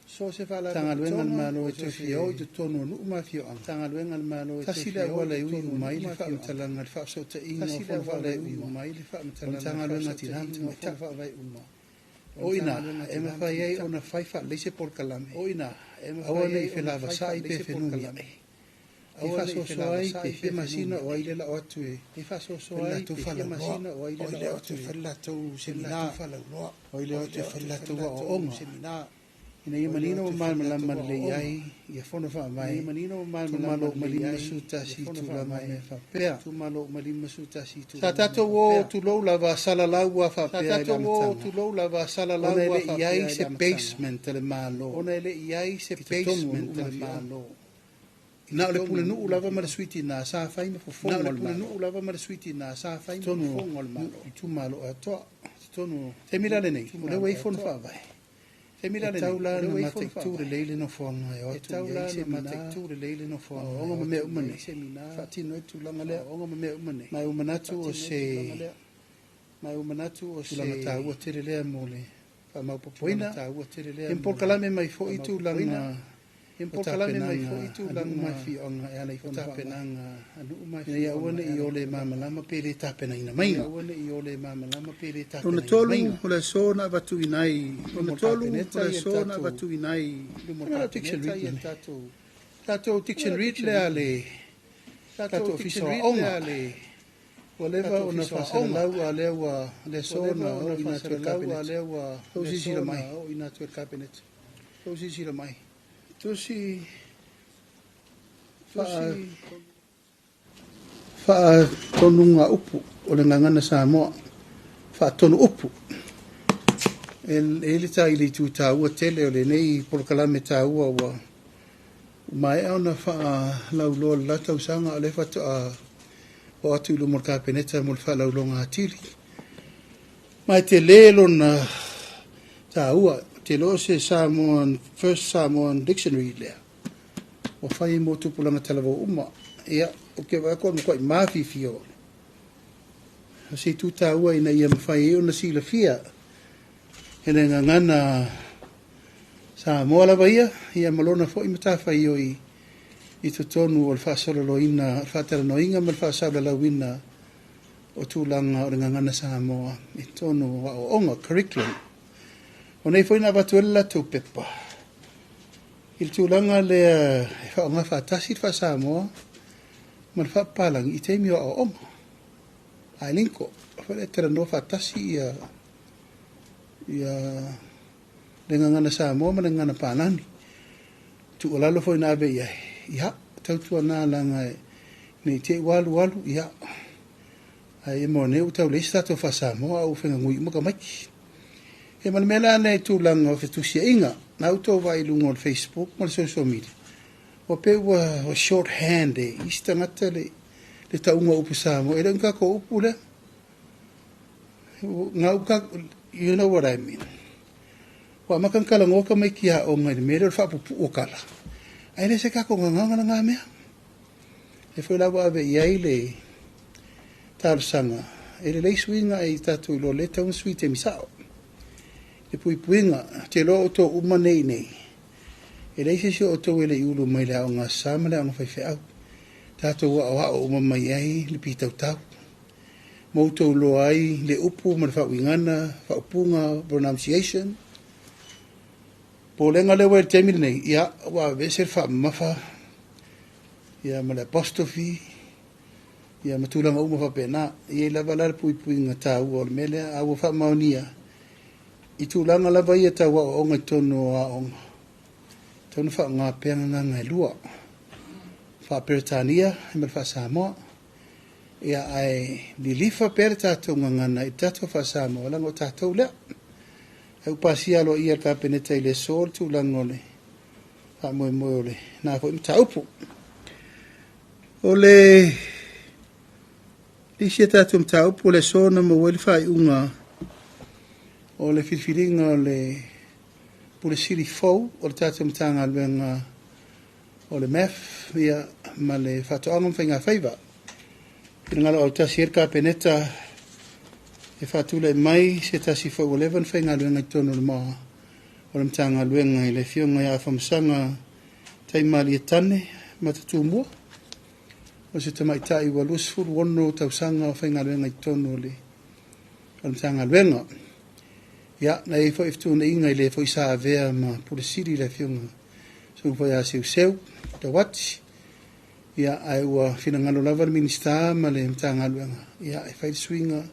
so se fala tangaluenga malo te fio te tono no ma fio an tangaluenga malo te fio wala ui mai le fa talanga fa so te ino fa wala ui mai le fa talanga tangaluenga tiran te fa vai uma oina e me fa ye ona fai fa lese por kalame oina e me fa ye fe lava sai pe fenumi ai fa so so ai pe masina o ile la otu e fa so so ai pe masina o ile la otu fa la tu semina o ile otu fa la tu o onga semina ina ia manino malama le ai ia fono fa mai manino malama malima suta si tu la mai fa pea tu malo malima suta si tu tatato wo tu lo lava sala laua fa pea tatato wo tu lo lava sala laua fa ia se basement le malo ona le ia se basement le malo na le pule nu lava ma suiti na sa fa ina fo fongo le pule nu lava ma suiti na sa fa ina fo fongo le malo tu malo ato tonu te mira le nei le wei fono fa vai se mira le taula na matekture leile no fonga e o taula na matekture leile no fonga o me umane fati no tu langa le o me umane mai umanatu o se la mata o tere le mole fa ma popoina impor kalame mai fo itu langa impor kalame mai fo itu langa mai fi onga e ana i fota penanga anu mai fi ya wona i ole mama lama pele ta pena ina mai wona i ole mama lama pele ta pena tolu ole sona batu inai ona tolu ole sona batu inai lumota fiction read tato fiction read le ale tato official onga le whatever ona fa lau ale wa le sona o ina tu cabinet ale wa o si la mai o ina tu cabinet o si la mai Tusi fa tonunga upu o le ngangana Samoa fa tonu upu ele ta ili tu ta ua tele o le nei porkalame ta ua wa mai ona fa lau lo la tau sanga o le fa o atu ilu morka peneta mo fa lau longa atili mai te lelo na ta ua te lo se Samoan First Samoan Dictionary le o fai mo tu pulanga talavo uma ia o ke va ko ko mafi fio se tu ta ua ina ia fai ona sila fia ele ngana Samoa la baia ia malona fo i mata fai i to tonu o fa solo lo ina fa tera no inga mal fa sa la wina o tu langa o ngana Samoa i tonu o onga curriculum o nei foi na batuela tu pepa il tulanga le fa nga fa tasi fa Samoa man fa palang i te mio o ai linko fa le tera no fa tasi ia dengan ngana Samoa man ngana panani tu ola lo foi na be ia tau tu na langa ni te walu ia ai mo ne u tau le sta to fa Samoa u fenga ngui mo ka mai e man mela nei tu langa o fetusia inga na auto vai lungo Facebook mo social media o pe o shorthand e istangata le taunga upu Samoa e nga ko upu le nga uka you know what I mean wa makan kala ngoka mai kia o ngai mere fa pu o kala ai le se ka ko nga me e foi la wa ve yaile tar sanga e le swinga e tatu lo le taun suite misao e puipuinga te lo to umanei nei e leise se o to ele iulu mai la o nga samale o fai au tato wa o mai ai le pitau tau mo to lo ai le upu ma fa wingana fa upunga pronunciation po lenga le wa temil nei ia wa ve ser fa mafa ia ma le apostrophe ia matulanga uma fa pena ia la valar puipuinga tau o mele a wo fa maunia i tūlanga lava ia taua o onga tono a onga. Tono wha ngā peanga ngai lua. Wha Peretania, e mele wha Samoa. Ia ai lilifa pere tātou ngangana i tātou wha Samoa. Lango tātou lea. Au pasi alo ia ka peneta i le sol tūlanga ole. Wha moe moe ole. Nā fo imta upu. Ole lisia tātou mta upu ole sona mo wali wha i unga o le filfilinga o le pule siri fau o le tata mtanga alwenga o le mef ia ma le whatoanga mwhenga whaiva i ngalo au tasi erka peneta e whatula mai se tasi fau 11 whenga alwenga i tono le maa o le mtanga luenga i le fionga ia whamasanga taimali e tane matatumua. O se tamaitai wa lusfuru ono tausanga o whainga luenga i tono le o le mtanga luenga. Ia, na e fo iftu na inga i le fo isa avea ma pulisiri le fionga. So fo ia seu seu, ta wati. Ia, ai ua fina ngalo lava le minista ma le mtanga luenga. Ia, e whaid swinga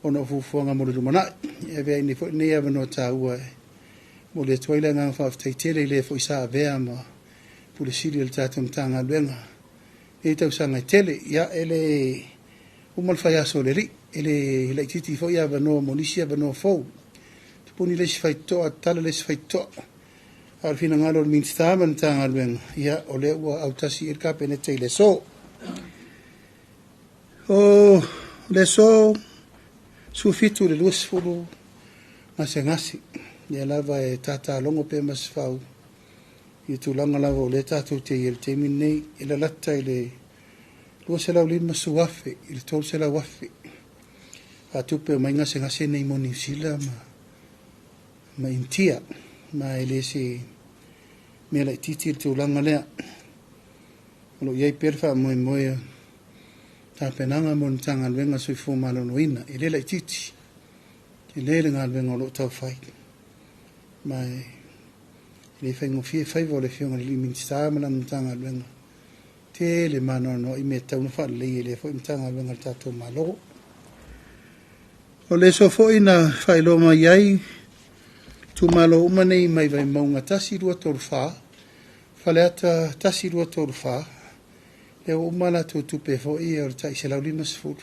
ono fufuanga mo le lumanai. Ia vea ini fo inea vano ta ua e. Mo le tuaila ngā whaaftaitele i le fo isa avea ma pulisiri le tatu mtanga luenga. E tau sanga i tele, ia ele umal whaiaso le ri. Ele leititi fo ia vano monisi ia vano fau. Tupuni lesi whaitoa, tala lesi whaitoa. Al fina ngalo le minsta ma mtanga luenga. Ia o le ua autasi irka pene te le so. O le so sufitu le luas fulu ngase ngasi. Ia lava e tata longo pe mas fau. I tu langa lava o le tatu te il te minei. Ila latta i le lua se lau lima su wafe. Il tol se lau wafe. A tupe mai ngase ngase nei mo New Zealand ma intia. Ma ele se mea lai titi il tu langa lea. Alo iai perfa moe moe ta penanga mo ntanga luenga sui fu malo noina. Ele lai titi. Ele le ngā luenga o lo tau fai. Mai le fai ngofie fai vo le fionga le minsta ma la mtanga luenga. Te le mano no i me tau na fa le le fo mtanga luenga tato malo. O le so fo ina fai lo mai ai tu malo umane mai vai maunga tasi rua torfa. Fale ata tasi rua torfa. Le umala tu tupe fo i o tai se lau lima sfuru.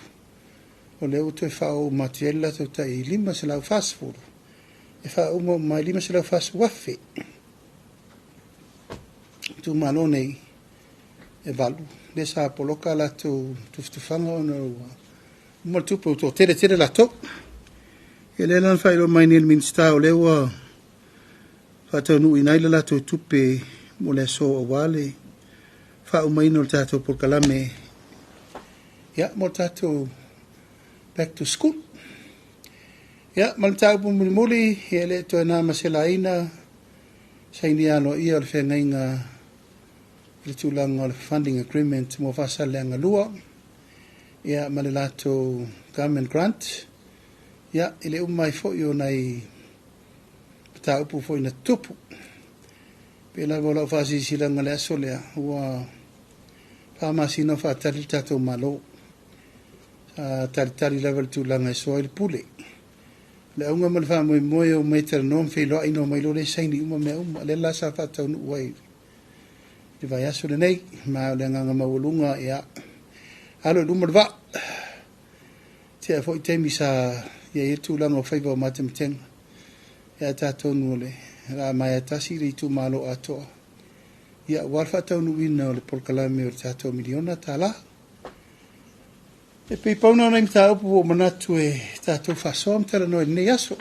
O le uto e fa o matiella tu tai lima se lau fasfuru. E fa umo mai lima se lau fas wafe. Tu malo nei e valu. Le sa poloka la tu tufanga ono mo tupu to tere la to. E le lan fai lo mai nil minsta o le ua fata nu inaila la to tupe mo le so o wale. Fa o mai no tato por kalame. Ya mo tato back to school. Ya mal tapo muli e le to na maselaina sainiano ia le fenga le tulanga le funding agreement mo fasa le ngalua. Ya malelato government grant. Ya ile umai fo yo nai ta upu fo ina tupu. Pela vola fasi sila ngale solea wa fama sino fa tali tato malo. Tali level tulanga soil pule. Le unga mal fa mo o meter non fe lo ino mai lo le saini uma me le la sa fa tau wai. Le vai aso le nei ma le nganga mawulunga ya. Alo lumar va. Tia fo te misa ya yetu lango faiva matemteng. Ya tato nule. Ra mai tasi ri tu malo ato. Ya warfa tau nu wina le polkalame o tato miliona tala. E pe pauna na imta upu o manatu e tato fasom tala no ne yaso.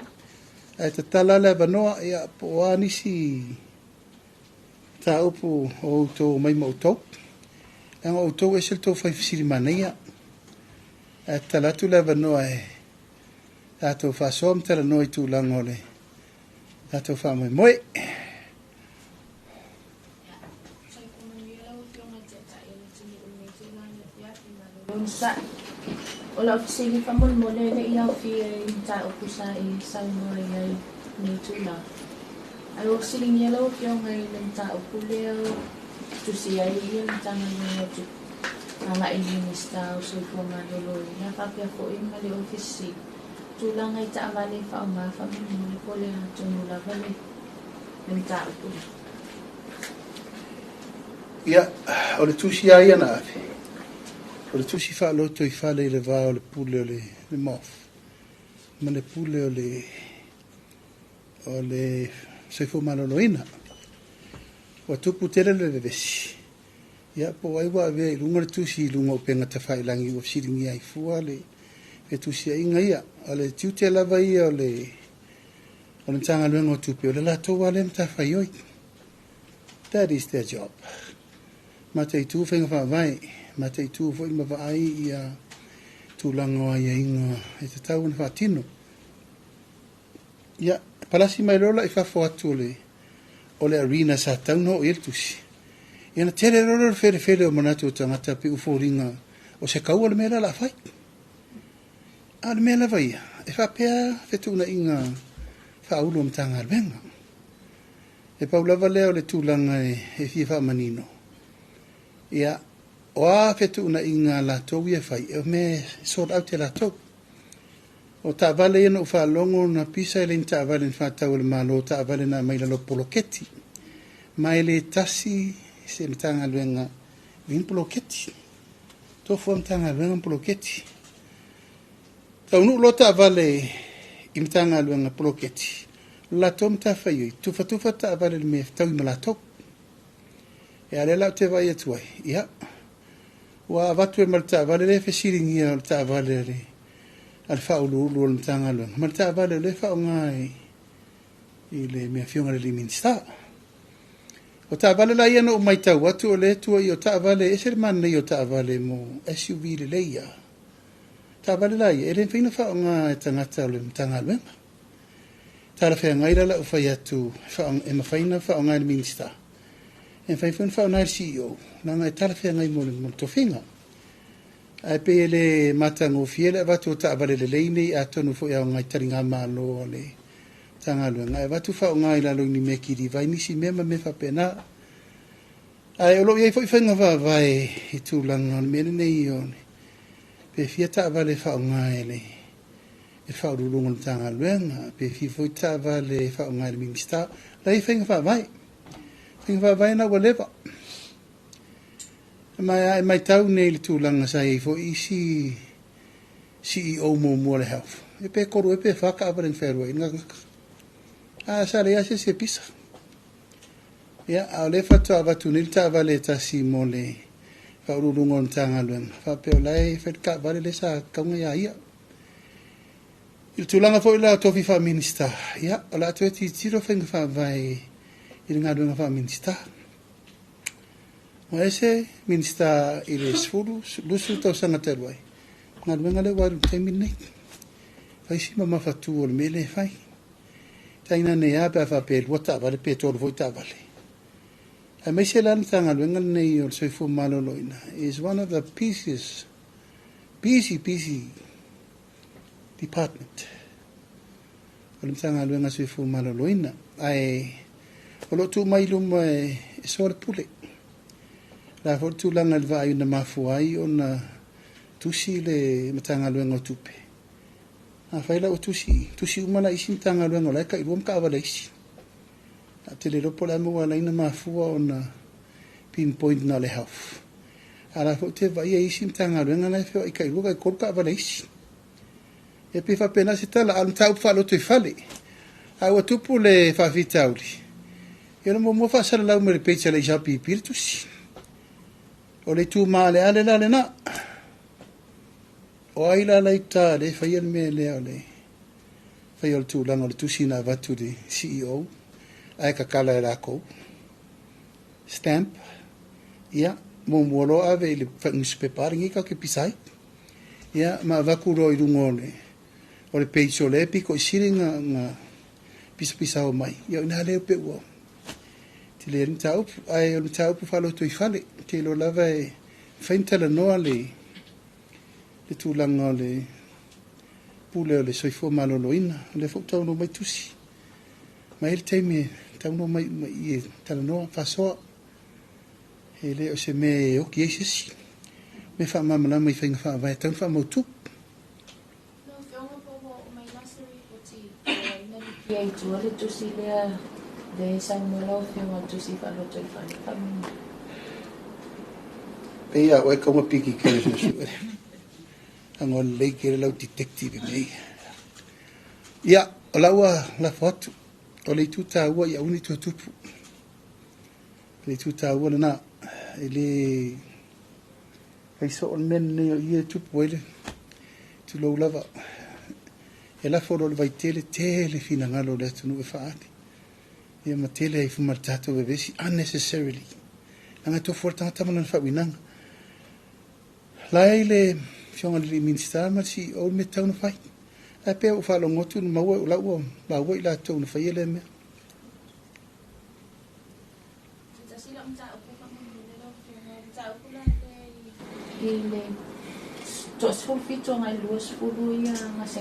E te tala le banoa ya po anisi ta upu o to mai mo to. En o to e sel to fai fisiri mania. E tala tu le banoa e tato fasom tala no i tu langole. Tato fa mo moe. Ola ofisini famol mole le ia fi ta opusa I salmo ai ni tula. Alo siling yellow fi ngai le ta opuleo tu si ai ia ta ngai tu. Ala I minista o so ko ngalo ya fa pe ko I mali ofisi. Tula ngai ta vale fa ma fa mi ko le tu la vale le ta opuleo. Ya o le tu si ai na. O le tusi wha loto I whale I le vā o le pule o le mof. Ma le pule o le seifo maloloina. Wa tupu tele le vesi. Ia po ai wa ave lunga le tusi lunga o penga ta whai langi o siringi ai fua le e tusi a inga ia. O le tiute lava ia o le tanga luenga o tupi o le lato wale mta whai oi. That is their job. Ma te tu whenga wha vai. Ma te tu fo ima vai ia tūlanga ai inga e te tau na whatino. Ia, palasi mai lola I whawha atu o le arena sa tauno o iltusi. Iana tere rola fere o manatu o tangata pe uforinga o se kaua le mea la whai. A le mea la vai, e whapea whetuna inga whaulu o mtanga alwenga. E paulava leo le tūlanga e fia whamanino. Ia, o a whetuna inga la tau ia whai, e o me sort out te la tau. O ta vale ena o whalongo na pisa ele ta vale na whatau le malo, ta vale na maila lo poloketi. Mai le tasi se mtanga alwenga vin poloketi. Tofu mtanga alwenga poloketi. Tau nu lo ta vale I mtanga alwenga poloketi. La tom ta whaioi, tufa ta vale le me tau I malatok. E ale lau te vai atuai, ia. Wa vatu e malta vale le fesiringi o ta vale le al whaulu o le mtanga alwenga. Malta vale le whaungai I le mea fionga le minsta. O ta vale la iana o mai tau atu o le tua I o ta vale, ese le mana I o ta vale mo SUV le leia. Ta vale la ia, e le whina whaunga e tangata o le mtanga alwenga. Tala whea ngaira la ufai atu, e mawhaina whaunga le minsta. E whaifun whaunga le CEO, nanga e tala whea ngai mo le tofinga. Ai pe le matango fiele, watu o ta vale le leine, a tonu fo iau ngai taringa malo o le tanga alwenga. Ai watu whaunga I lalo ni mekiri, vai nisi mema me whapena. Ai olo iai fo I whainga vai I tūlanga o le mene nei o ne. Pe fia ta vale whaunga le e whaurulunga le tanga alwenga. Pe fia fo ta vale whaunga le minsta. Lai whainga vai. Whainga vai na walewa. Mai tau nei le tūlanga sa e fo isi CEO mo mua le health. E pe koru e pe whaka awaring wherua I ngaka. A sa le ase se pisa. Ia, a le whatu awatu nil ta vale tasi mo le whaurulunga o tanga luenga. Whapeo lai whetka vale le sa kaunga ia ia. Il tūlanga fo ila tofi wha minista. Ia, o la atu e ti tiro whenga wha vai I ngā luenga wha minista. O ese minista I le sfuru, lusu tau sanga teruai. Ngā luenga le waru teimi nei. Whaisi ma mawhatu o le mele whai. Taina ne a pe fa pe wata vale pe tolu foi ta vale. A me se lan tanga luenga nei o se fu malo loina is one of the busy department. O le tanga luenga se fu malo loina ai o lo tu mai lum e so le pule. La fortu langa le vai na mafuai ona tusi le matanga luenga tupe. A faila o tusi umana isi tanga luenga lai ka I ruam ka awala isi. A te le ropo la mua laina mafua o na pinpoint na le health. A la fo te vai e isi tanga luenga lai feo I ka I ruam ka korka awala isi. E pe fa pena se tala alu tau whalo te whale. A ua tupu le whawhita auli. E no mo fa sala lau mere pecha le isapi pirtusi. O le tu maa le ale la le na. O aila lai tā le whaial me lea le whaial tūlanga le tusina watu de CEO ai ka kala e lako stamp ia mo molo ave le newspaper ka ke pisai ia ma vakuro I rungo o le page o le piko I siringa nga pisa o mai ia ina leo pe ua te le tau ai o tau pu falo to I fale te lo lava e whaintala noa le tūlanga le pule o le soifo maloloina, le fo tau no mai tusi. Mai ele teime, tau no mai I tala noa, whasoa. E le o se me o ki eisesi. Me wha mamala mai whainga wha vai, tau wha mautu. No, whionga popo o mai nasari o ti, nari ki ai tua le tusi lea, le sang malo whionga tusi whaloto I whani. Pea, oe kaunga piki kere susu. Ango lei kere lau detective mei. Ia, o laua la fotu. O le tuta ua I auni tua tupu. Le tuta ua na ele kai so on men ne I tupu ele. Tu lo lava. E la fo le vai tele fina ngalo le tunu e faati. Ia ma tele ai fu martato bevesi unnecessarily. Nanga to forta tamana fa winanga. Lai le fionga li minsta ma si o me tau na fai. a pe o fa lo ngotu no maua la o ba o ila to no fa ele me ile to sfulfito ngai luas fulu ia ngase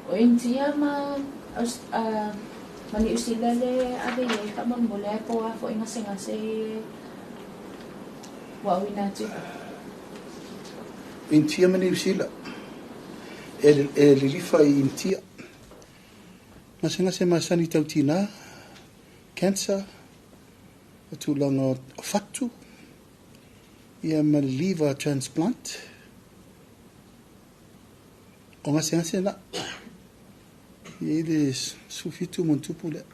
o intia ma mani usilale ave ye tamon mole po a fo ngase wa winati intia mani usila lilifa intia ngase masani tautina cancer tulanga fatu ia ma liver transplant o ngase la ia de sufitu montupu le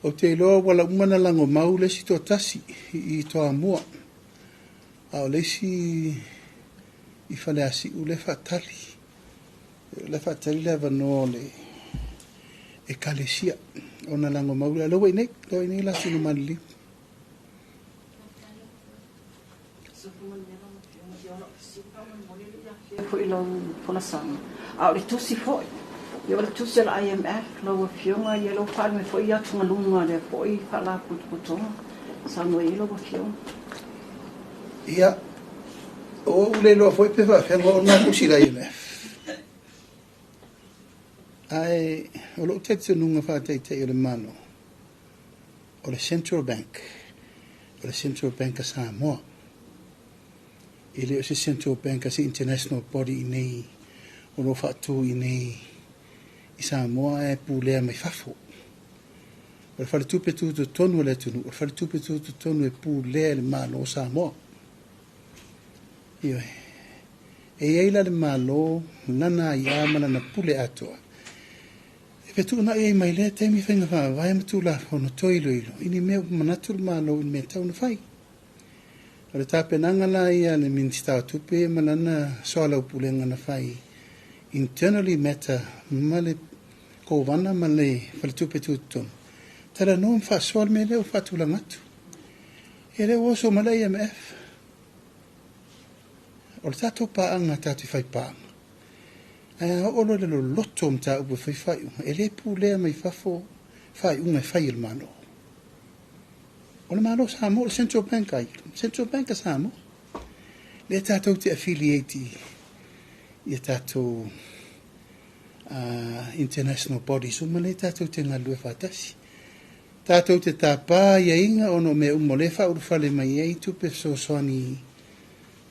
o te loa wala umana lango mau le si to tasi i to amua a le si i fale asi u le fatali le vano le e kalesia ona lango mau le lo nei la sinu manli foi lo pola sang a le tusi foi yo le tusi la IMF lo fionga ye lo fa me foi ya tunga lunga le foi fala puto sango ye lo fiong ia o le lo foi pe fa fengo na tusi la IMF ai o lo tetsu nunga fa te le mano o le Central Bank a Samoa ele o se Central Bank a se international body nei o lo fatu nei i Samoa e pulea mai fafo o le fale tupe tu tonu le tunu o le fale tupe tu tonu e pulea le malo o Samoa e eila le malo nana ia mana na pule atoa e tu na e mai le te mi fenga fa vai mtu la ono toilo ini me manatu le malo in me tau na fai o le tape nangala ia le minista tupe manana soala upulenga na fai internally matter male ko vana male fale tupe tutun tala no fa sol me le o fatula ngatu ele o so mala IMF o le tato pa anga tatu fai pa o lo le loto mta upu fai ele pulea mai fafo fai unga fai il mano o le malo Samoa le Central Bank Samoa le tato te affiliate i tato international bodies ma le tato te ngalu e fatasi tato te tapa ia inga ono me umole fa urfale mai ai tupe so soani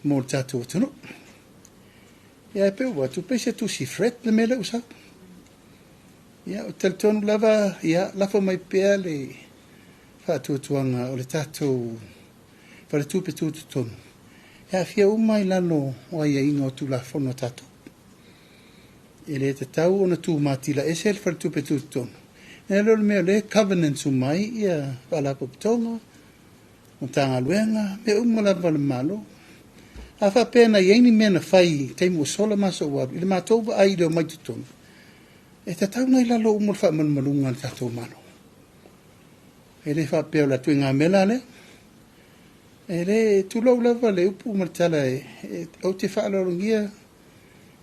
mo tato tono ia pe wa tupe se tu si fret le mele usa ia o tel tonu lava ia lafo mai pea le fa tuanga o le tato fa le tupe tutu tonu ia fia umai lano o ia inga o tu la fono tato ele te tau ona tu matila esel fa le tupe tutu tonu e lor me le covenants umai ia wala poptonga o tanga luenga me umola vale malo a fa pena yeni mena fai te mo sola maso wa ile matou ba ai do mai tutonu e te tau nei lalo umol fa man malunga tatou mano ele fa pe la tuinga mela le ele tu lo lava le upu martala o te fa lo ngia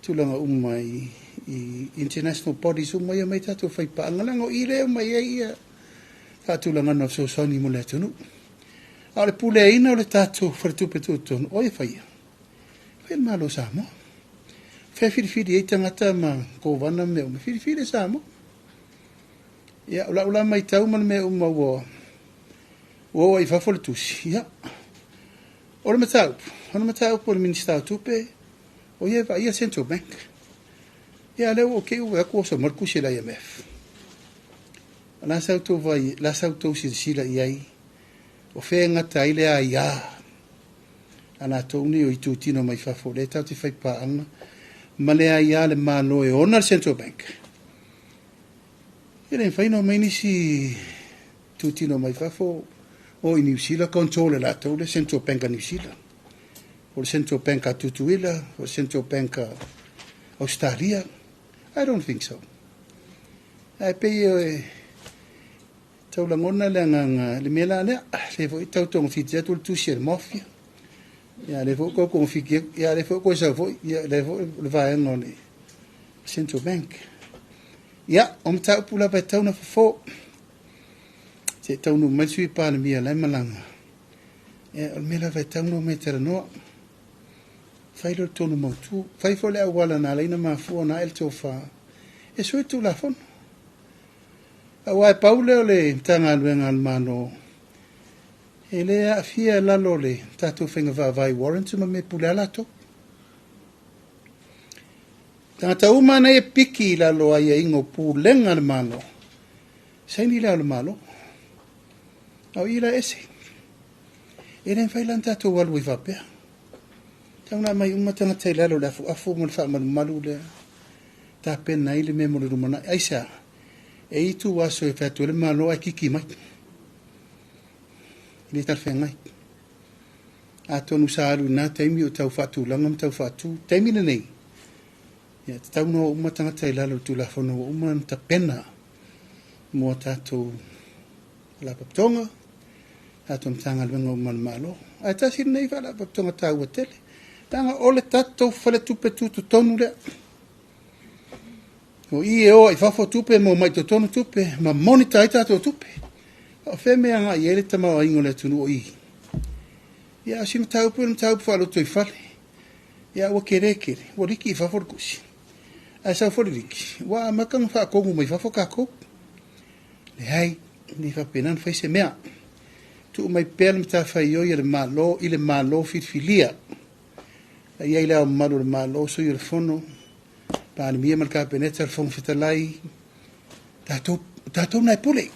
tu langa umai i international bodies umai mai tatou fai pa ngalango ile mai ia fa tu langa no so soni mo le tunu ale pule ina le tatou fa tu pe tutonu o e fai Fel malo Samoa. Fe fili e tangata ma ko wana me o fili Samoa. Ia ula mai tau man me uma wo i fa fol tusi. Ia. Ora matau por ministra tupe. O ia Central Bank. Ia le o ke o ko so marku sila IMF. La sauto vai, la sauto sila iai. O fe ngata ile ia. Ana tōni o i tūtino mai fafo le tau te whai pāanga ma le ai le mālo e ona Central Bank e le whaino mai nisi tūtino mai fafo o i New Zealand kontrole la tau le Central Bank a New Zealand o le Central Bank a Tutuila o le Central Bank a Australia I don't think so ai pe tau langona le nganga le mela le le fo tau tong fi te tul tu shel mafia ya le fo ko fi ya le fo ko sa fo ya le fo le va ngone Central Bank ya tau pula pa tau na fo te tau no mai sui pa le mia le malanga ya le mela va tau no metera no fai lo tonu mo tu fai fo le wala na le na ma fo na el tofa e sui tu la fon awai paule o le tanga luenga almano e le a fia lalo le tatu whenga vai warrant ma me pule alato tangata umana e piki lalo ai e ingo pulenga almano saini le almano au ila ese e ren failan tatu walu i vapea tangna mai umatanga tai lalo le afu mo le wha malu le ta pena ili me mo le rumana aisa e itu waso e fatu le malo a kiki mai le tar fengai a tonu saru na taimi o tau fatu langam tau fatu taimi nei ya tau no umatanga tai lalo tu la fono uman ta pena mo tatu la paptonga atom tanga lengo man malo a tasir nei fa la paptonga tau tele tanga ole tatu fale tupe tu tonu le o i o i fafo tupe mo mai tonu tupe ma monita ita to tupe o fe me anga i ele tama o ingo le tunu o i ya sim tau fa lo toi fale ya o kere o riki fafo kusi a sa fo riki wa makang fa ko mo mai fafo ka ko le hai ni fa penan fa se mea tu mai pel mta fa yo ile malo filia ya ile malo malo so yo fono pa ni mia malka peneta fon fitalai tato na pule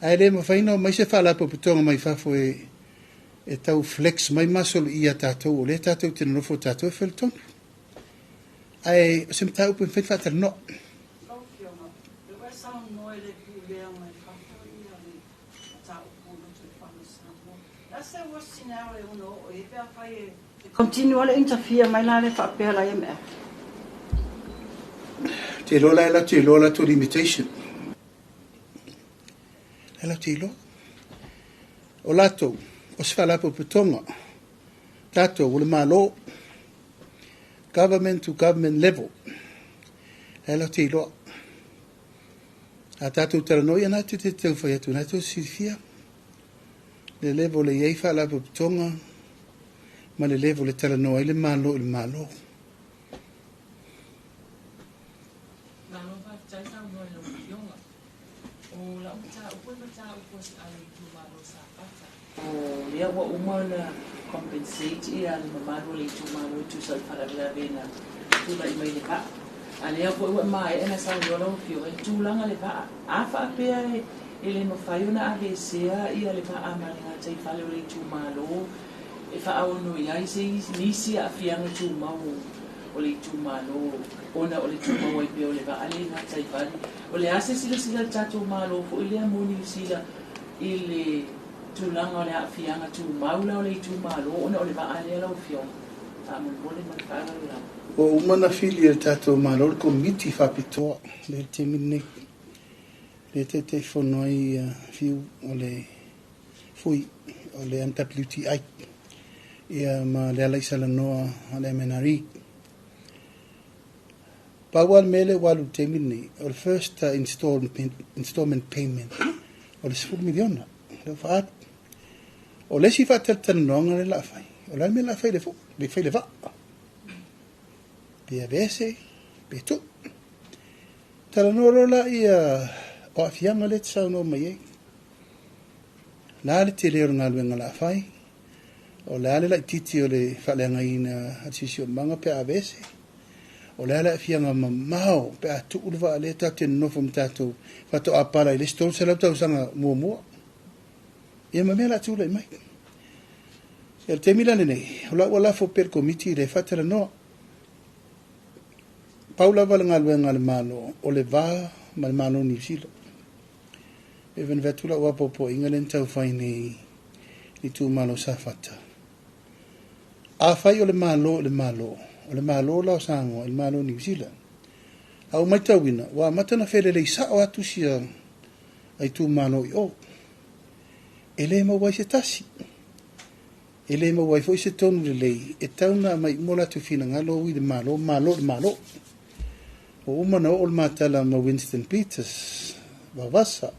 ai le mo faino mai se fala po putonga mai fa fo e tau flex mai masol ia tato le tato te no fo tato felton ai sim tau po fet fatal no continua le interfere mai la le fa pe la IMF te lola to limitation ela te lo o lato o sfala po putonga tato o le malo government to government level ela te lo a tato tera no ia na te fa ya tu na to sifia le level le ia fa la po putonga ma le level le tera no ile malo ia wa umana compensate ia le mamalo le tumalo tu sal para la vena tu la mai le pa ale ia wa mai ena sa lo fio e tu langa le pa afa pe ele no faiuna ave sea ia le pa amalinga tai fale le tumalo e fa au no ia se nisi a fianga tumau o le tumalo ona o le tumau e pe o le pa ale na tai fale o le ase sila tatu malo fo ile moni sila ile tulanga le afianga tu maula le tu malo ona le ba ale la fio a mo bole ma fala la o umana fili el tato malo ko miti fa pito le temine le tete fonoi fiu o le fui o le MWTI ia ma le ala isala noa ale menari pawal mele walu temine o first installment payment o le 4 miliona le fa o le si fa tatan nonga le la fai o la me la fai le fai le va pe avese pe tu tala no la ia o afianga le tsa no mai la le te le nga le la fai o la le titi o le fa le nga ina atisio manga pe avese o la la afianga mamao pe atu ulva le tatu no fum tatu fa to apala le sto se la tau sanga mo ia me la tu le mai el temila nei wala fo per committee le fatela no Paula valanga le malo o le va mal malo ni silo even vetula wa popo ingalen tau fai ni tu malo sa fata a fai o le malo la sango el malo ni silo au mai tawina wa matana fele le sa o atu sia ai tu malo i o. E le mawai se tasi. E le mawai foi se tonu le lei. E tauna mai mola tu fina ngalo i de malo. O umana o matala ma Winston Peters. Wawasa.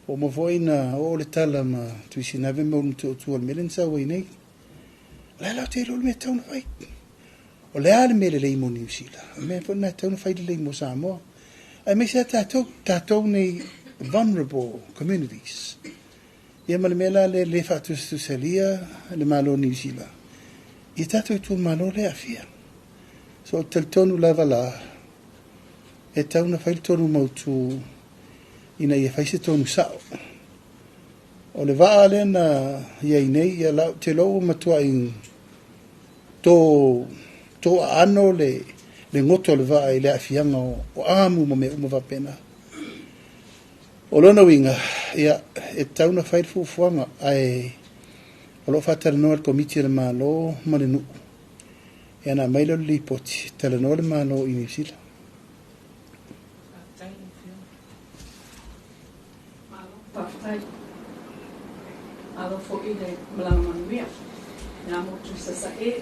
O ma foi na o le tala ma tu sinave ma tu al melensa wai nei. La la te lo me tauna fai. O le ale me le lei mo New Zealand. Me foi na tauna fai le lei mo Samoa. Ai me se tatou nei vulnerable communities. Ia ma le mela le fatu selia le malo New Zealand. Ia tatou tu malo le afia. So tel tonu lava la. E tauna fai le tonu mautu ina ia fai se tonu sao. O le vaa le na ia inei ia lau te lau matua in to ano le ngoto le vaa i le afianga o amu ma me umava pena. O lona winga ia e tauna fai le fufuanga ai o lo fatala noa le komiti le malo ma le nuu. E ana mailo le lipoti tala noa le malo i New Zealand. Papai, alo fo'i le malamanuia, nga motu sasa ia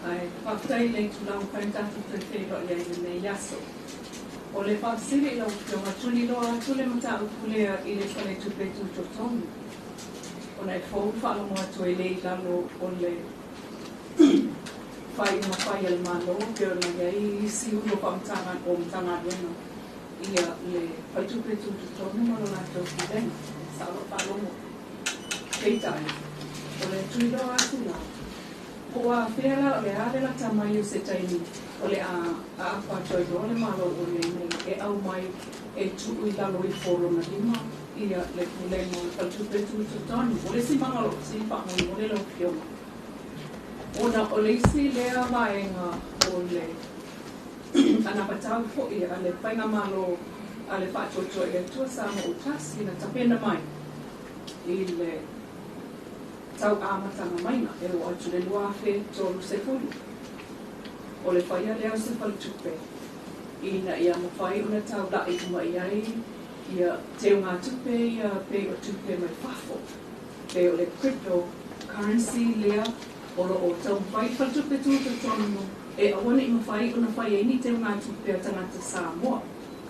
ai papai le tulau kaintatu te whero ia i le yaso. O le whasiri lau pionga tuni loa tule mata ukulea i le whale tupe tutotonu. O nei fau whaala moa tu e lei lalo o le whai una whai al malo, pio na iai isi ulo pamtanga o mtanga wena. Ia le paitupe tutotonu malo na tau kideng, sa alo palomo. Keitai, o le tui loa atu la. O a whiala o le are la tamai o se taini, o le a apatoi o le malo o le nei, e au mai e tu i lalo i foro na lima, ia le kulemo paitupe tutotonu. O le simangalo, simpangalo, o le lau pioma. Ona o le isi lea vaenga o le ana patau fo'i a le whainga malo a le whātoto e tua sama o tasi na tapena mai i le tau āmatanga maina e o atu le luafe tolu se fulu. O le whaia lea se whalitupe i na ia mawhai una tau la i kuma iai ia teo ngā tupe ia pe o tupe mai whafo pe o le cryptocurrency lea o lo o tau mwhai whalitupe tonu e awana i mawhai una whai e ni teo ngā tupe a tangata Samoa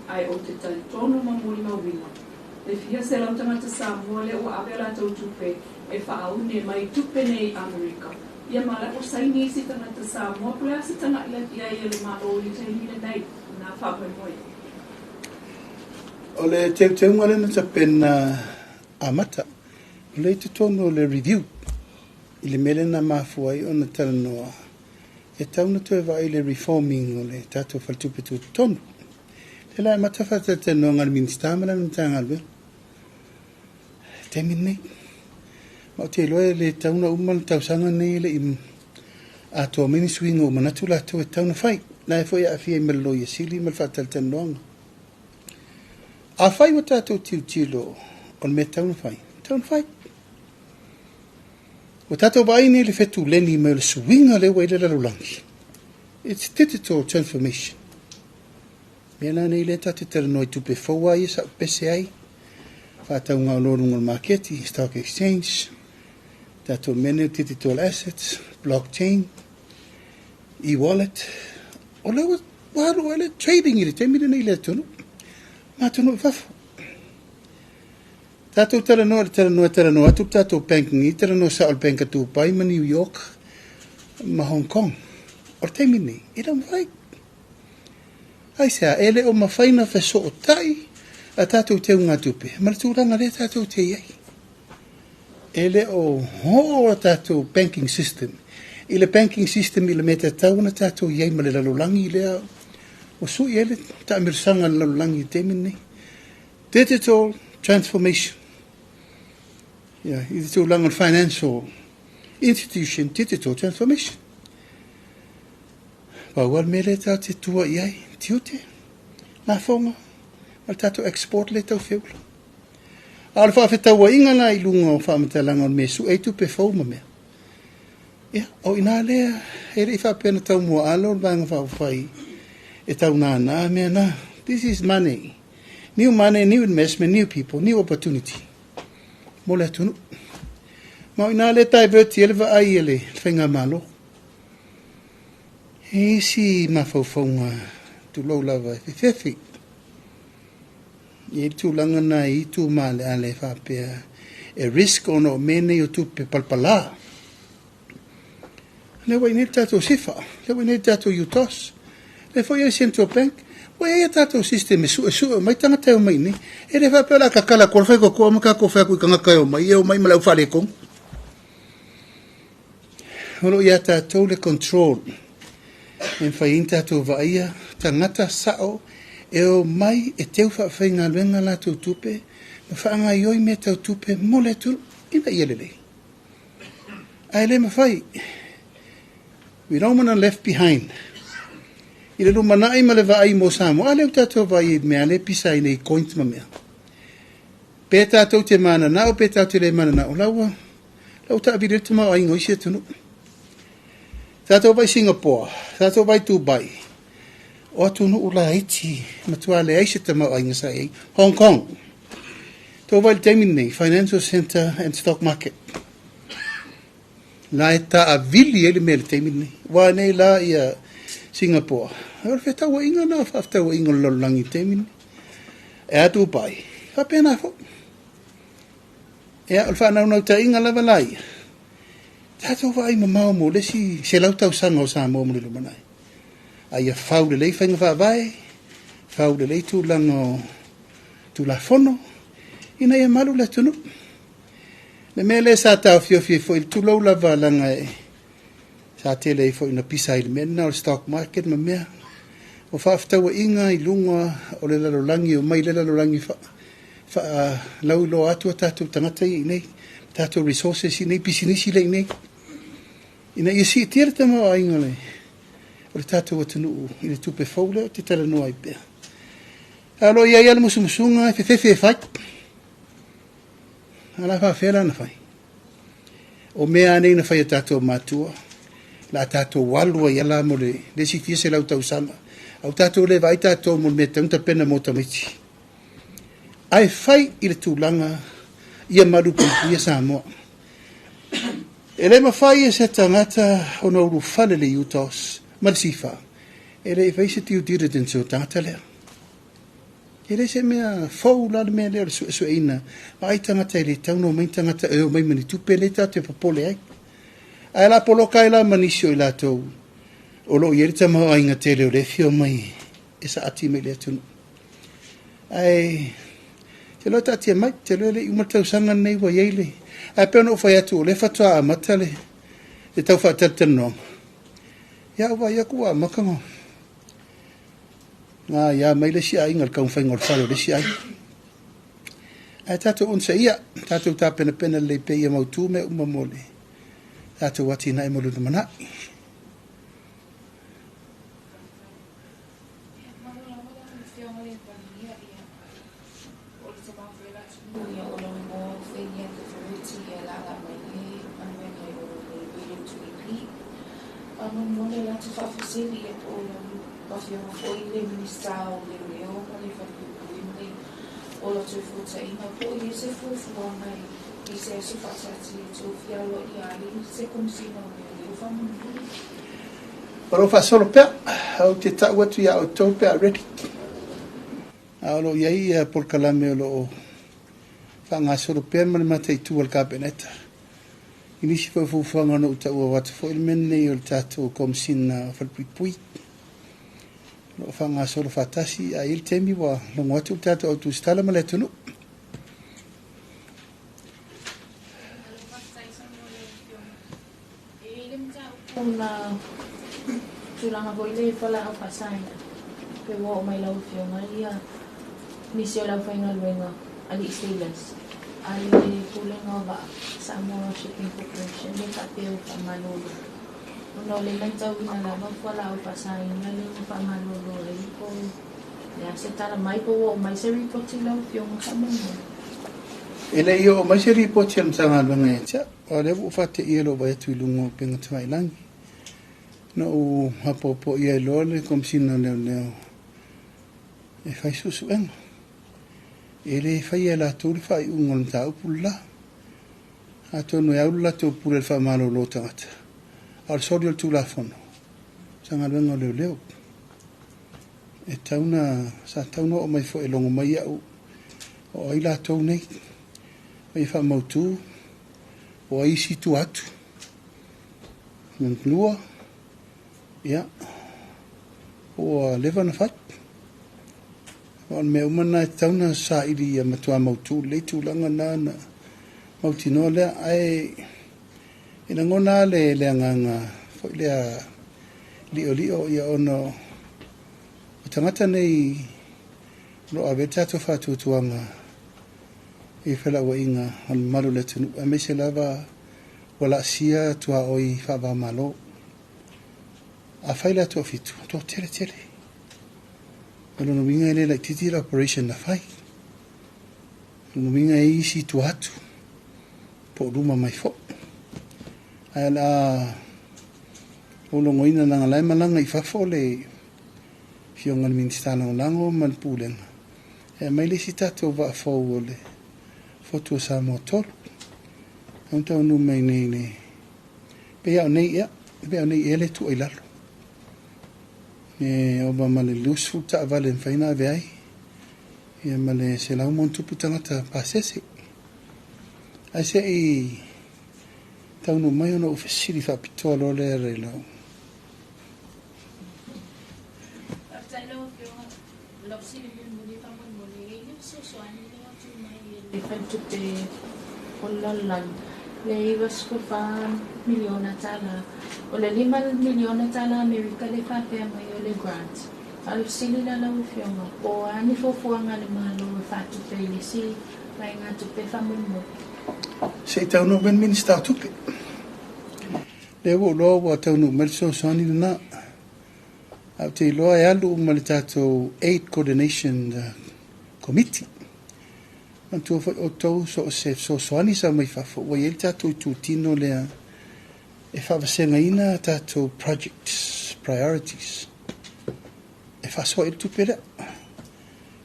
ai o te tai tonu mamuri mawina. Le fia se lau tangata Samoa le o awela tau tupe e whaaune mai tupe nei Amerika. Ia mala o saini si tangata Samoa pulea si tanga ia ia le maro i taini le nei na whapai moi. O le teu ngale na tapena amata. O le te tonu le review i le mele na mafuai o na talanoa. E tauna tu e vai le reforming o le tato whaltupe tu tonu. Le lai matawhata te no ngar ministamana na tangalwe. Te minne. Ma o te loe le tauna umal tausanga nei le im ato mini swing o manatu la tu e tauna whai. Na e foi a fia i malo i asili mal whatal te noanga. A whai wa tato tiu tilo o me tauna whai. Tauna whai. O tato vai ni le fetu leni me le swinga le wai le lalulangi. It's digital transformation. Mena nei le tatu tera noi tupe faua i sa pese ai. Whatau ngā lorunga marketi, stock exchange, tato menu digital assets, blockchain, e-wallet. O lewa waro ele trading i le temire nei le tunu. Ma tunu wafu. Tato tera noa, atu tato banking i tera noa sa al banka tu pai ma New York, ma Hong Kong. O te mini, i ram vai. Ai sea, ele o ma whaina wheso o tai, a tato te unga tupe. Ma le tūranga le tato te iei. Ele o ho a tato banking system. I le banking system i le meta tauna tato iei ma le lalulangi lea. O sui ele, ta amirsanga lalulangi te mini. Digital transformation. Ja, i te langan financial institution, digital transformation. Wawal mele ta te tua iai, tiute, na fonga, al tato export le tau whiula. Al whawhetaua inga la i lunga o whamatalanga o me su eitu pe whauma mea. Ia, o ina lea, he rei whapena tau mua alo, vanga whawhai, e tau nā mea na, this is money. New money, new investment, new people, new opportunity. Mo le tunu. Ma ina le divert ele va ai ele whainga malo. E si mawhauwhaunga tu lau lava e whewhi. I tu langa na i tu male ale whapea e risk ono mene o tu pe palpala. Le wai ne tato sifa, le wai ne tato utos. Le foi e Central Bank, wai e tato system e su mai tangata o mai ni. E le whapea la kakala kor whai ko maka ko whai ko kangaka o mai, e o mai malau whare kong. Holo ia tato le control. En whai in tato vaia, tangata sao, e o mai e teu whawhainga luenga la tau tupe, ma whaanga ioi me tau tupe mole tu ina ielele. Ai le mawhai, we don't want to left behind. I le lumanai ma le vai mo Samoa, a leo tatou vai mea le pisa i nei coint ma mea. Pe tatou te mana nao, pe tatou te le mana nao, lau ta abire te mau aingo isi tunu. Tatou vai Singapore, tatou vai Dubai, o tunu ula Haiti, matua le aise te mau ainga sa ei, Hong Kong. Tau vai Taimini, Financial Center and Stock Market. La e ta a vili ele me le Taimini, wa nei la ia Singapore. Ora fe taua inga na whaftaua inga lolangi Taimini. E a Dubai, whapena fo. E a ulwhanau nau ta inga lava lai. Tatou vai mamau mo lesi se lau tau sanga o sa mo mo le lumanai. Ai a whau le lei whainga whaavai, whau le lei tūlanga tu la fono, ina ia malu le tunu. Le mea le sa tau fio fo il tūlau lava langa e sa te lei fo ina pisa il mena o stock market ma mea. O whaaftaua inga i lunga o le lalolangi o mai le lalolangi lau lo atua tatou tangata i nei, tatou resources i nei, pisinisi le i nei. Ina ia si tira te mau a inga le. O le tatou atanu i le tupe faule o te tala noa i pea. Alo ia ia le musumusunga e whewhi e whai. Ala whawhera na whai. O mea nei na whai a tatou matua. La tatou walua i ala mo le si fia se lau tau sama. Au tatou le vai tatou mo le mea tauta pena mo tamiti. Ai whai i le tūlanga ia maru pampuia Samoa. E le mawhai e se tangata o na uru whale le utos. Malsifa. E le faise tiu diridence o tangata lea. E le se mea fau la mea lea su eina. Ai tangata e le tauno mai tangata e o mai mani tupe le tatou e papole ai. Ai la poloka e la manisio i la tau. O lo ierita maho ainga te leo le fio mai. E sa ati me le tunu. Ai... Te lo tati mai, te lo le umatau sanga nei wa yeile. Ai pe no fai atu le fatua matale. Te tau fa tatano. Ya wa ya ku makango. Na ya mai le si ai ngal kaun fai ngol falo le si ai. Ai tatu unsa ia, tatu ta pena le pe ia mau tu me umamole. Tatu wati na emolu mana. Pero fa solo pe au te ta watu ya o to pe ready. Alo yai por kalame lo fa nga solo pe man mate tu al kabineta. Inisi fa fu fa nga no ta o wat fo il menne o tato kom sin fa pui. Lo fa nga solo fatasi a il tembi wa lo ngatu tato o tu stala maletu no. Una tulanga boile fala o pasaina. Pe wo mai lau fio malia. Misio lau fainga luenga ali Steelers. Ali kulenga ba Samoa Shipping Corporation le tapeu pa malolo. No le mentau ina la ba fala o pasaina le pa malolo le ko. Ya se tala mai po wo mai se report lau fio mo Samoa. Ele yo mai se report yam sanga luenga cha. Ore bu fate ielo ba tu lungo penga twai langi. No hapopo ia lole kom sina leo. E fai susu enga. ele fai la tu fai un ta pulla ato no ya la tu pula fa malo lo tangata al sodio tu la fono sanga lenga le leo e tauna sa tauna o mai fo e longo mai au o ai la tu nei ai fa mautu o ai si tu atu lua ya o leva na fat o me umana tauna sa ili ya matua mautu le tu langa na mauti no le ai ina ngona le nganga fo le lio ya ono tangata nei lo aveta to fatu tuanga e fela wa inga al malu le tunu a me se lava wala sia tua oi fa ba malo a faila to fitu to tele pero no vinga ele la titi operation na fai no vinga e si tu atu po ruma mai fo ala ulo ngoina na la malanga I fa fo le fionga ministana lango man pulen e mai le sitato va fo le foto sa motor onta no mai nei pe ya nei ele tu ilalo e oba male lusu ta valen faina vai e male se la montu putanga ta pasese ai se I tau no mai no ofisiri fa pitolo le relo le ibas ko pa milyon tala o le 5 milyon tala Amerika le fa pe mai le grant al sili la la ufionga o ani fo fuanga le malo fa tu pe le si mai nga tu pe fa mo se tau no ben minister tu pe le wo lo wa tau no mel so sani na au te lo ai alu malitato 8 coordination committee antu o tau so soani sa mai fa fo wa yel tato tu tino le e fa vasenga ina tato projects priorities e fa so il tu pera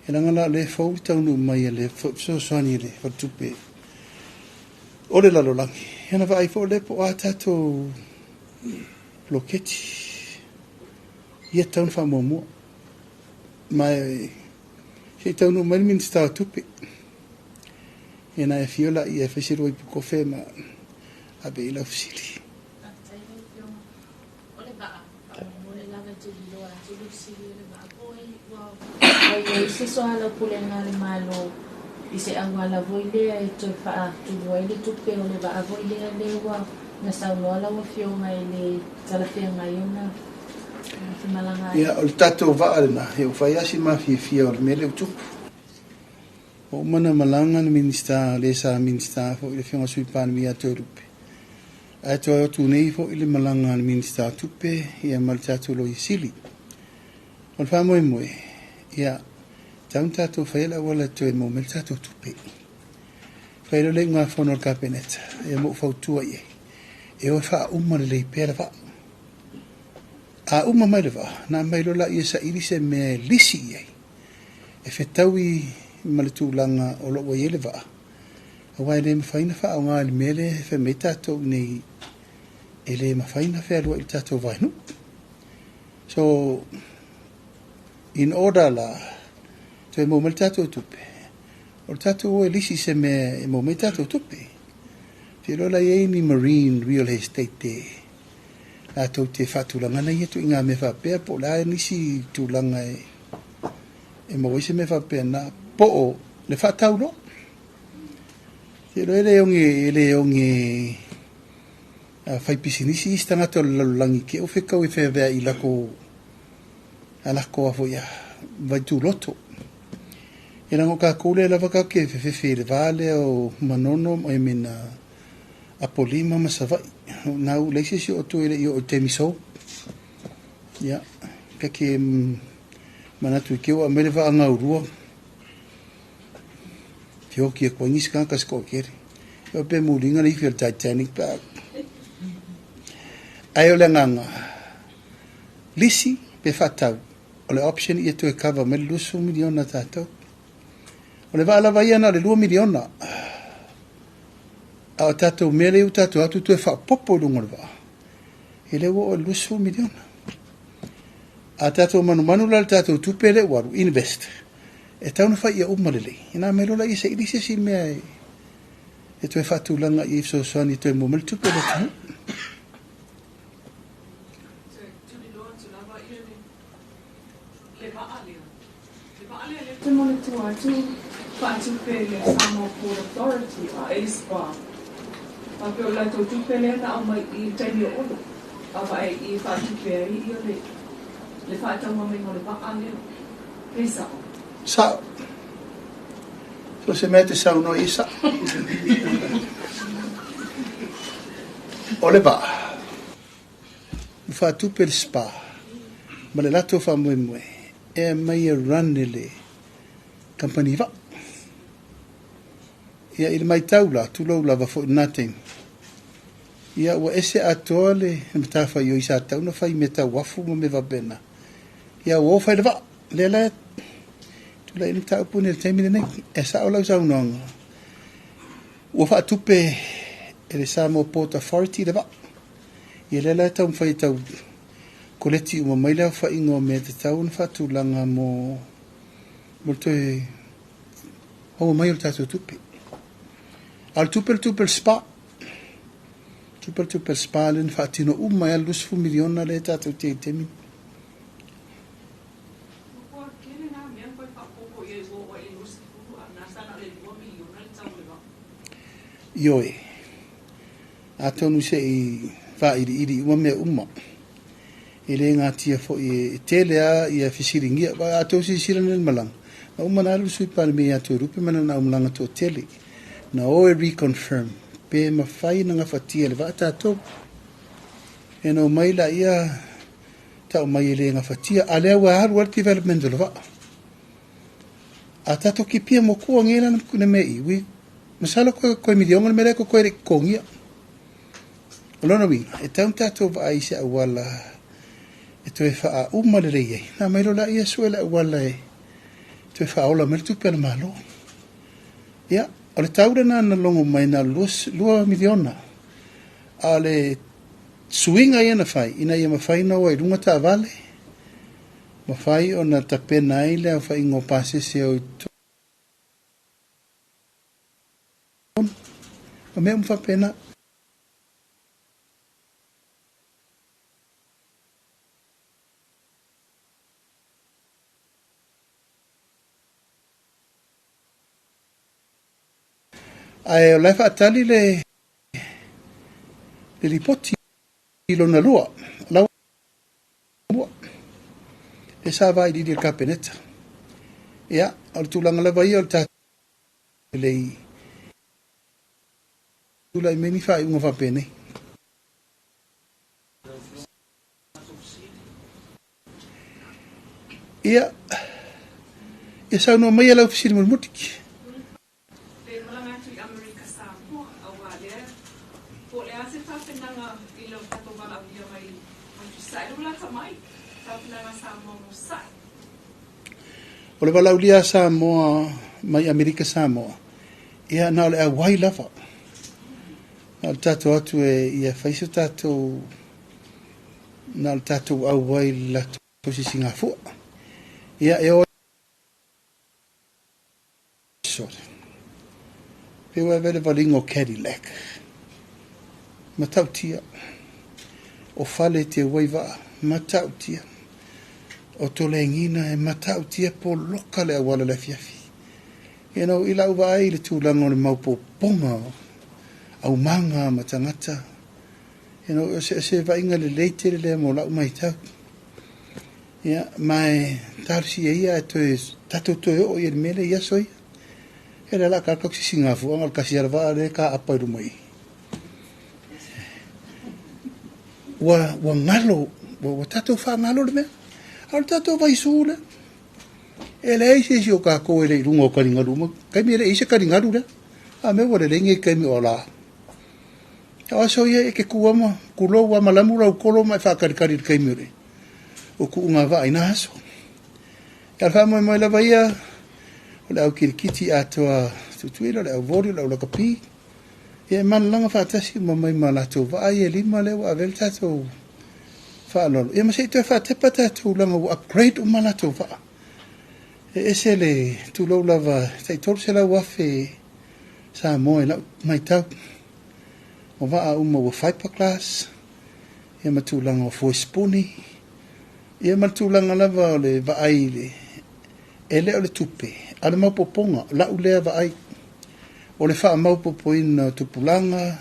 e ngala le fo tau no mai le so soani le fa tu pe o le la lo langi ena vai fo le po tato bloqueti ia tau fa momo mai se tau no mai minister tu pe ena e fiola I e fesiru I puko fe ma abe ila fusili ai se so ala pulenga le malo I se angala voile e to fa tu voile tu pe o le va voile le wa na sa no ala o fionga le tala fionga yona ya o tato va alna e o fai asi ma fi o mele tu o mana malanga ni minister le sa minister fo le fionga sui pan mi ato rupe ato tu nei fo ile malanga ni minister tupe ia maltato lo isili o fa mo ia tanta to faila wala to mo meltato tupe faila le nga fono cabinet e mo fautua ye e o fa umma le pera fa a umma mai le va na mai lo la ia sa ilise me lisi ye e fetawi maltu langa o lo ye le va o wa le faina fa o nga le mele fe metato nei ele ma faina fe lo tato va no so in order la to mo meltato tupe o tato o lisi se me mo metato tupe filo la ye ni marine real estate la to te fatulanga na yetu inga me fa pe po la ni si tulanga e mo se me fa pe na po o le fa taulo filo ele onge fai pisinisi stanga to langi ke o fe ka o fe va ila ko ala ko a foia vai tu loto ina ngoka kule la vaka ke fe le vale o manono e mina apolima masava na u le si o to ile o temiso ya ke manatu ke o mele va nga urua tio ki ko ni ska ka sko kere o pe mulinga le fil Titanic pa ayo le nganga lisi pe fatau o le option I to cover me lusu miliona tato O le wā lava ia na le 2 miliona. A tātou mele u tātou atu tu e whapopo i lunga le wā. E le wo o lusu miliona. A tātou manu la le tātou tupele waru, invest. E tauna whai ia umalele. Ina melo la isa ili se sin mea e tu e whatulanga i so soani tu e mumel tupele tu. Te mole tu atu, whaatupele Samoa Port Authority a ASPA. A peo la tau tupele na au mai I taimi o ono. A vai I whaatupele I o le whaatau mamai mo le waka leo. Pesa o. Sa. So se mete sa uno isa. O le ba. Whaatupele spa. Ma le lato wha mue mue. E mai e ranele. Company va. Ia il mai taula tu lo lava for nothing. Ia wa ese atole mta fa yo isa ta no fa meta wafu mo me va bena. Ia wo fa va le le tu la il ta pune termine ne esa ola sa no. Wo fa tupe ele Samoa Port Authority de va. Ia le le ta un fa ta koleti mo mai la fa ingo me te ta un fa tu langa mo molto o mai ultato tupi al tupel spa tupel spa len fatino mai al 2 miliona le tato temi ioe atonu se I fa iri me ele ngati fo I telea ia fisiringia ba ato si sirane malang na umana sui palme atu rupe mana na umlanga to tele na o reconfirm pe mafai na fatia le vata to eno mai la ia ta mai le nga fatia ale wa hard development le va ata to ki pia mo ko ngela na me wi masala ko mi diong me ko re kongia lona wi e tanta to va isa wala e to fa umale le na mai lo la ia suela wala e te whaola mele tu pēna malo. Ia, o le taure na longo mai na 2 miliona. A le suinga ia na whai, ina ia mawhai na wai runga ta vale. Mawhai o na tapena ai lea whai ngō pase se o ito. O mea mwha pena. Ai o lai whaatali le ripoti ilo na lua. Lau mua. E sa vai di ka peneta. Ia, o tulanga la vai o ta le tula me mi fai unga fa pene. Ia, e sa no mai la oficina mulmutiki. O le walaulia Samoa, mai Amerika Samoa, ia na le awai lava. Na le tato atu ia whaiso tato, na le tato awai lato si Singapore. Ia e o sore. Pewa vele valingo Cadillac. Matautia. O fale te waiva, matautia. O tole ngina e matau tia po loka le awala le fiafi. E nau ila uwa ai le tūlanga o le maupo ponga au manga matangata. E nau se vainga le leite le mo lau mai tau. Ia, mai tarsi e ia e toe tato toe o i mele ia soi. E le la kakak si Singafu, angal kasi arwa le ka apa iru mai. Wa ngalo, wa tato wha ngalo le mea. Al tato vai sule. Ele eise si o ka ko ele rungo karingaru. Kai mi ele eise karingaru le. A me wale lenge kai mi ola. A so ye ke kuama kulo wa malamura o kolo mai fa karikari kai mi re. O ku nga va ina so. Ya fa mo la vaia o le au kirikiti atoa tutuila le au vori le au lakapi ia manalanga whaatasi mamai ma latou vaai e lima le wa avel tatou whaalolo ia masei toi whaatepa tatou langa wa upgrade o ma latou vaa e ese le tūlau lava taitoro se lau afe sa moe lau mai tau o vaa uma wa fiber class ia matulanga o four spoonie ia matulanga lava o le vaai le ele o le tupe ale maupoponga lau lea vaai o le wha maupopoina tupulanga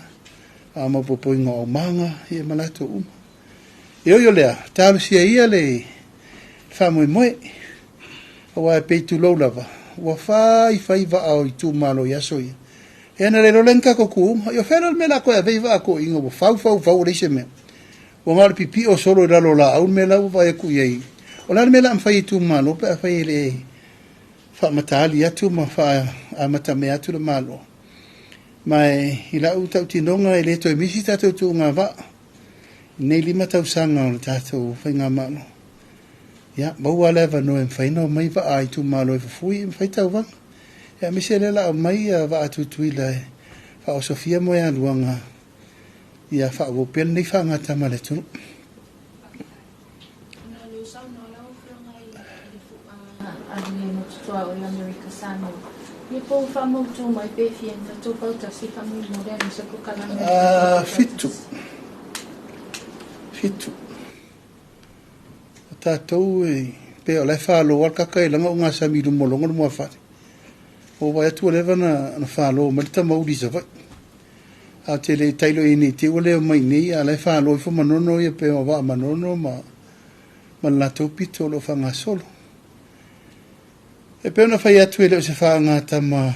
a maupopoina o manga ia malato uma i oio lea talu sia ia le wha moe moe o wa peitu lau lava wa fai va i tu malo ia soia e ana le rolenka ko ku yo fera me la ko e veiva ko ingo fau le seme o ngal pipi o solo la lola au me la va e ku ye o la me la fai tu malo pe fai le fa matali atu ma fa a mata me atu le malo mai ila u tau tinonga e le to misi tatu tu nga va nei lima tau sanga o tatu fai nga malo ya bau ala va no en fai no mai va ai tu malo e fui en fai tau va ya mi se la mai va atu tuila fa o Sofia mo ya luanga ya fa o pen ni fa ngata male tu na lu sa no la o ngai ali mo tsoa o America sano ni po fa mo tu mai pe fien fa tu pa ta si fa mo moderno se ko kala fitu tatou pe o le fa lo al kakai langa unga sa mi du molongo mo fa o vai tu le na fa lo ma ta mo di sa va a te le tailo ini te o le mai ni a le fa lo fo manono ia pe o va manono ma la to pito lo fa nga solo e pe na fa ia tu le se fa nga ta ma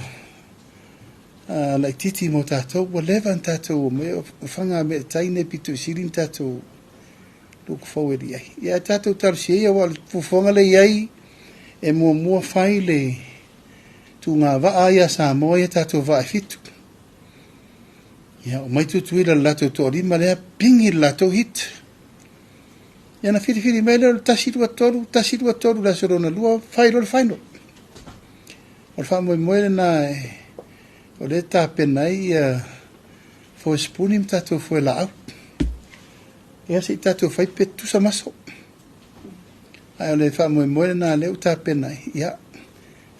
la titi mo tatou o le van tatou me o fa nga me taine pito silin tatou luk forward ia ia tatou tar sia wa fufonga le ia e mo fai le tu nga va ia sa mo ia tatou va fitu ia o mai tu ila lato to ri ma le pingi lato hit ia na fili mele tasitu atoru la sorona lua fai lo final o fa mo na o le ta penai fo spunim tatou fo la au ia se tatou fai petu sa maso ai le fa mo na le uta pena ia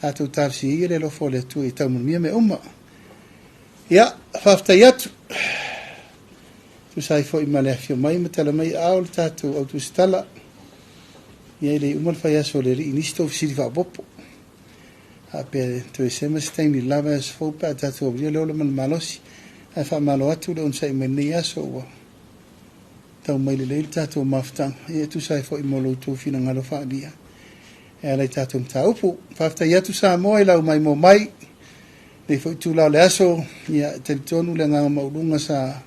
tatou tarsi le lo fo le tu i tau mia me uma ia fafta yatu tu sai fo i male afio mai metala mai au tatou au tu stala ia le uma fa ia so le inisto fisi fa bopo a pe tu sema stain ni lava fo pa tatou bria le man malosi ai fa malo atu le on sai menia so tau mai le tatou maftang e tu sai fo i molo tu fina ngalo fa dia e le tatou taupu fafta ia tu sa mo ila mai mo mai le fo tu la le aso ia te tonu le nga maulunga sa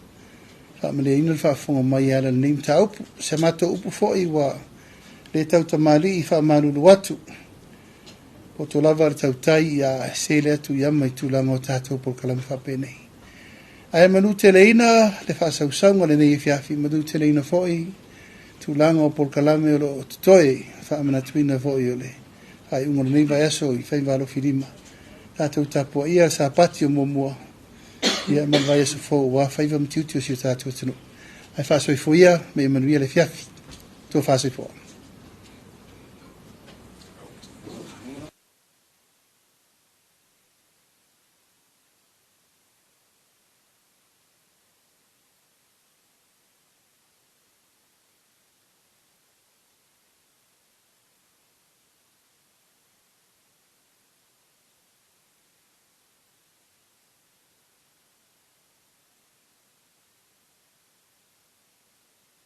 fa mele ina fa fo mai ala le nim taupu se mato upu fo i wa le tau tamali i fa malu watu o to lava tau tai ia se le tu ia mai tu la mo tatou por kalam fa pene ai manu teleina le fa sausanga le nei fiafi manu teleina foi tu langa o por kalame o toi fa mana tuina foi ole ai un nei vai aso i fai valo filima tatou tapo ia sa patio momo ia man vai aso fo wa fai vam tiutio si tatou tunu ai fa so foi ia me manuia le fiafi to fa so foi